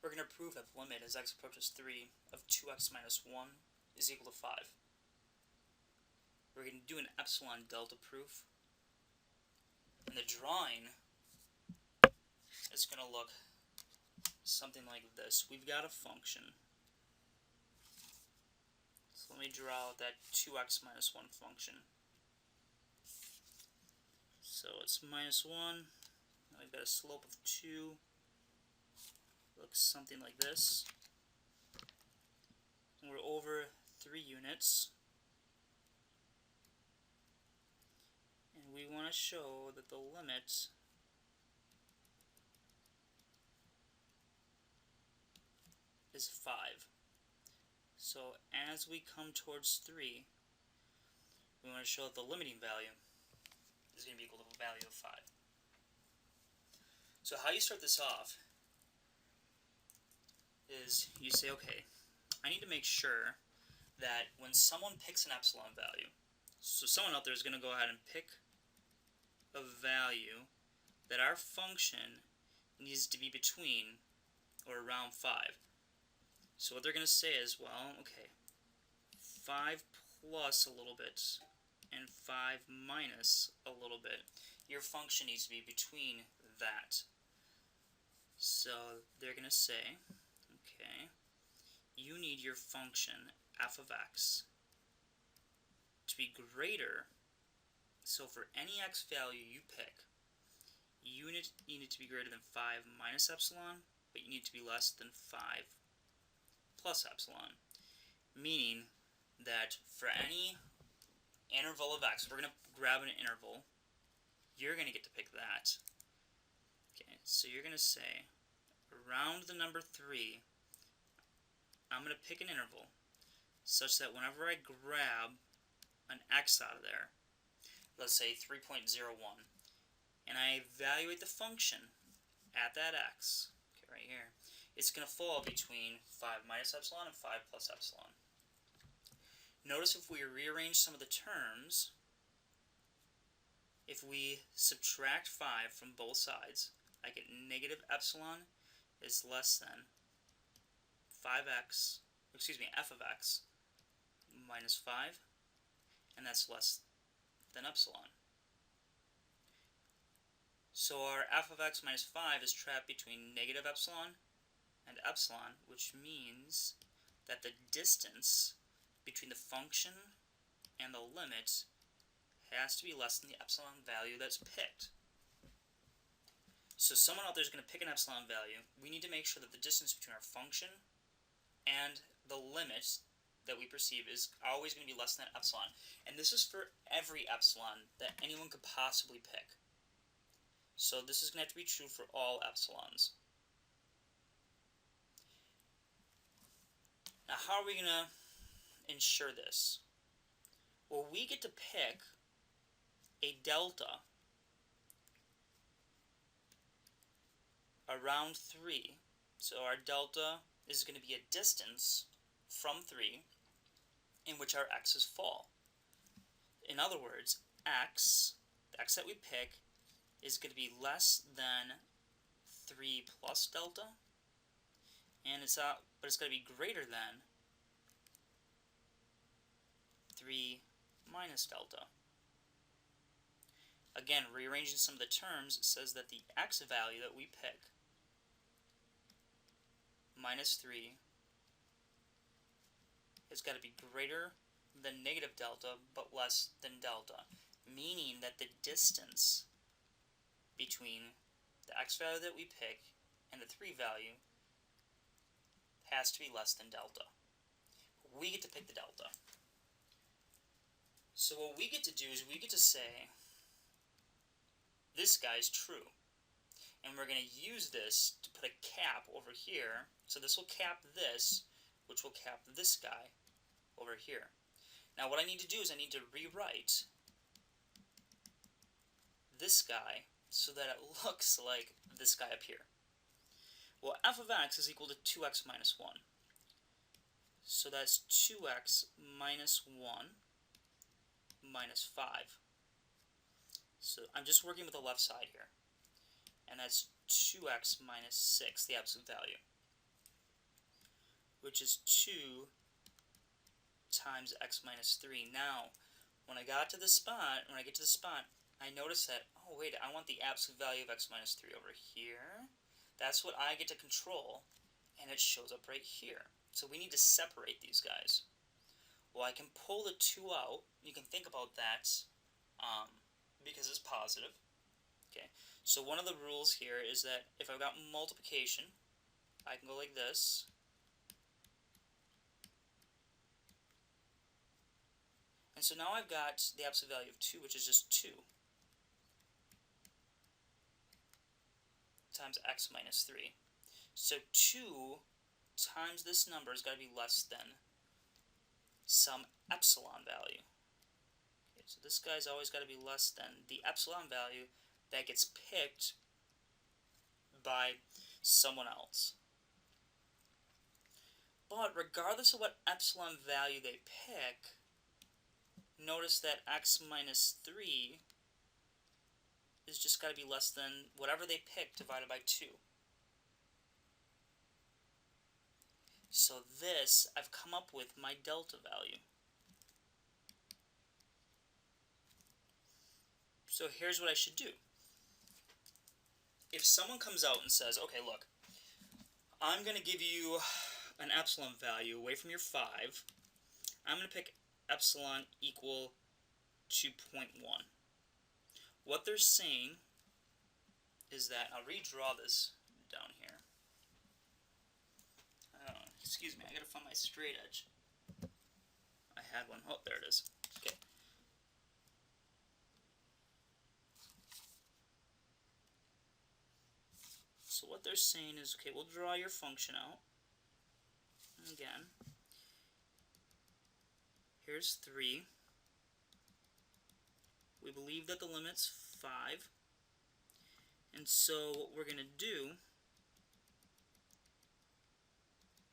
we're going to prove that the limit as x approaches 3 of 2x minus 1 is equal to 5. We're going to do an epsilon delta proof. And the drawing is going to look something like this. We've got a function. So let me draw out that 2x minus 1 function. So it's minus 1. Now we've got a slope of 2. Looks something like this. And we're over 3 units. And we want to show that the limit is 5. So as we come towards 3, we want to show that the limiting value is going to be equal to the value of 5. So how you start this off is you say, okay, I need to make sure that when someone picks an epsilon value, so someone out there is going to go ahead and pick a value that our function needs to be between or around 5. So what they're going to say is, well, okay, 5 plus a little bit and 5 minus a little bit. Your function needs to be between that. So they're going to say, okay, you need your function f of x to be greater. So for any x value you pick, you need it to be greater than 5 minus epsilon, but you need to be less than 5 plus epsilon. Meaning that for any interval of x, we're going to grab an interval, you're going to get to pick that. Okay, so you're going to say, around the number 3, I'm going to pick an interval such that whenever I grab an x out of there, let's say 3.01, and I evaluate the function at that x, okay, right here, it's going to fall between 5 minus epsilon and 5 plus epsilon. Notice if we rearrange some of the terms, if we subtract 5 from both sides, I get negative epsilon is less than 5x, excuse me, f of x minus 5, and that's less than epsilon. So our f of x minus 5 is trapped between negative epsilon and epsilon, which means that the distance between the function and the limit has to be less than the epsilon value that's picked. So someone out there is going to pick an epsilon value. We need to make sure that the distance between our function and the limit that we perceive is always going to be less than that epsilon. And this is for every epsilon that anyone could possibly pick. So this is going to have to be true for all epsilons. Now how are we going to ensure this? Well, we get to pick a delta around 3. So our delta is going to be a distance from 3 in which our x's fall. In other words, x, the x that we pick, is going to be less than 3 plus delta, and but it's going to be greater than 3 minus delta. Again, rearranging some of the terms, it says that the x value that we pick, minus 3, has got to be greater than negative delta, but less than delta. Meaning that the distance between the x value that we pick and the 3 value has to be less than delta. We get to pick the delta. So what we get to do is we get to say, this guy's true. And we're going to use this to put a cap over here. So this will cap this, which will cap this guy over here. Now what I need to do is I need to rewrite this guy so that it looks like this guy up here. Well, f of x is equal to 2x minus 1. So that's 2x minus 1 minus 5. So I'm just working with the left side here. And that's 2x minus 6, the absolute value. which is 2 times x minus 3. Now, when I get to the spot, I notice that, oh wait, I want the absolute value of x minus 3 over here. That's what I get to control, and it shows up right here. So we need to separate these guys. Well, I can pull the 2 out. You can think about that because it's positive. Okay, so one of the rules here is that if I've got multiplication, I can go like this. And so now I've got the absolute value of 2, which is just 2 times x minus 3. So 2 times this number has got to be less than some epsilon value. Okay, so this guy's always got to be less than the epsilon value that gets picked by someone else. But regardless of what epsilon value they pick, notice that x minus 3 is just got to be less than whatever they pick divided by 2. So this, I've come up with my delta value. So here's what I should do. If someone comes out and says, okay, look, I'm going to give you an epsilon value away from your 5. I'm going to pick epsilon equal to 0.1. What they're saying is that, I'll redraw this down here. Excuse me, I gotta find my straight edge. I had one. Oh, there it is. Okay. So what they're saying is, okay, we'll draw your function out. Again, here's 3. We believe that the limit's 5. And so what we're going to do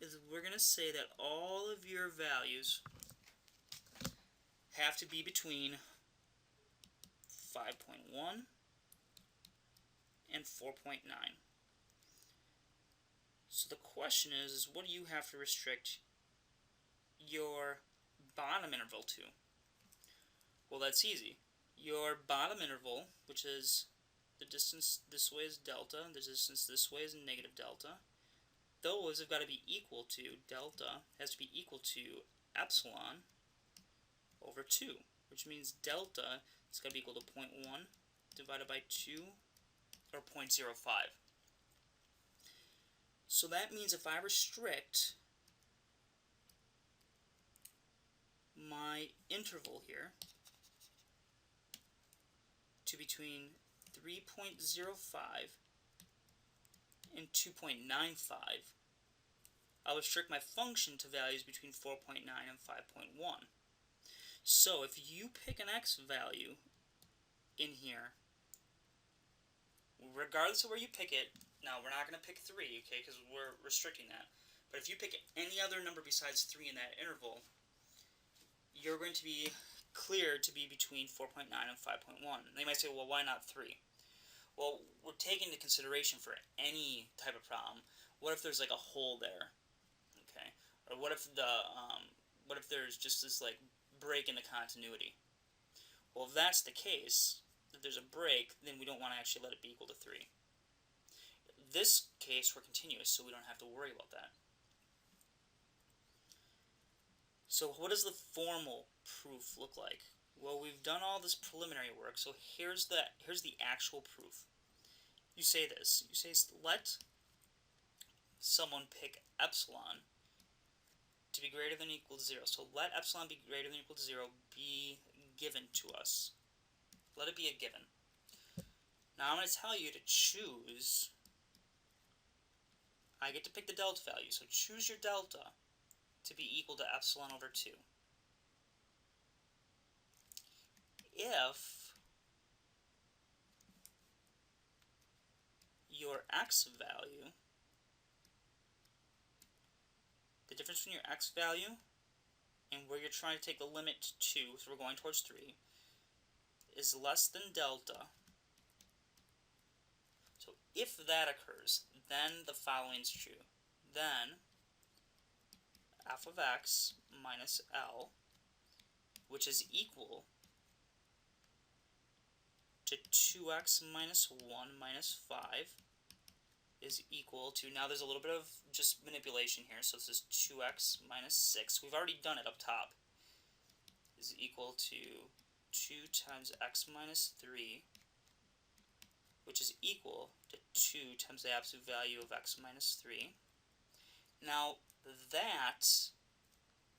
is we're going to say that all of your values have to be between 5.1 and 4.9. So the question is what do you have to restrict your bottom interval to? Well, that's easy. Your bottom interval, which is the distance this way is delta, the distance this way is negative delta, those have got to be equal to, delta has to be equal to epsilon over 2, which means delta is got to be equal to 0.1 divided by 2, or 0.05. So that means if I restrict my interval here to between 3.05 and 2.95, I'll restrict my function to values between 4.9 and 5.1. So if you pick an x value in here, regardless of where you pick it, now we're not going to pick 3, okay, because we're restricting that. But if you pick any other number besides 3 in that interval, you're going to be cleared to be between 4.9 and 5.1. They might say, well, why not 3? Well, we're taking into consideration for any type of problem, what if there's like a hole there, okay? Or what if there's just this like break in the continuity? Well, if that's the case, if there's a break, then we don't want to actually let it be equal to 3. In this case, we're continuous, so we don't have to worry about that. So what does the formal proof look like? Well, we've done all this preliminary work, so here's the actual proof. You say this. You say, let someone pick epsilon to be greater than or equal to 0. So let epsilon be greater than or equal to 0 be given to us. Let it be a given. Now I'm going to tell you to choose. I get to pick the delta value, so choose your delta to be equal to epsilon over 2. If your x value, the difference between your x value and where you're trying to take the limit to, so we're going towards 3, is less than delta. So if that occurs, then the following is true. Then f of x minus L, which is equal to 2x minus 1 minus 5 is equal to, now there's a little bit of just manipulation here, so this is 2x minus 6, we've already done it up top, is equal to 2 times x minus 3, which is equal to 2 times the absolute value of x minus 3. Now, that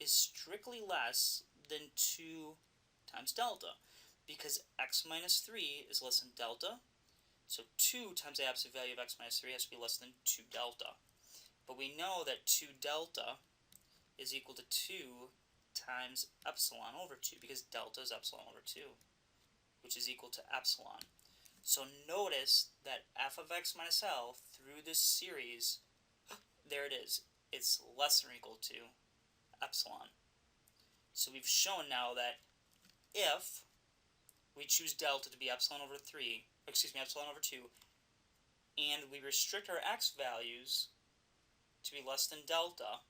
is strictly less than 2 times delta, because x minus 3 is less than delta, so 2 times the absolute value of x minus 3 has to be less than 2 delta. But we know that 2 delta is equal to 2 times epsilon over 2, because delta is epsilon over 2, which is equal to epsilon. So notice that f of x minus L through this series, there it is, it's less than or equal to epsilon. So we've shown now that if we choose delta to be epsilon over 3, epsilon over 2, and we restrict our x values to be less than delta,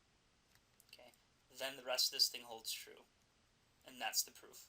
okay, then the rest of this thing holds true. And that's the proof.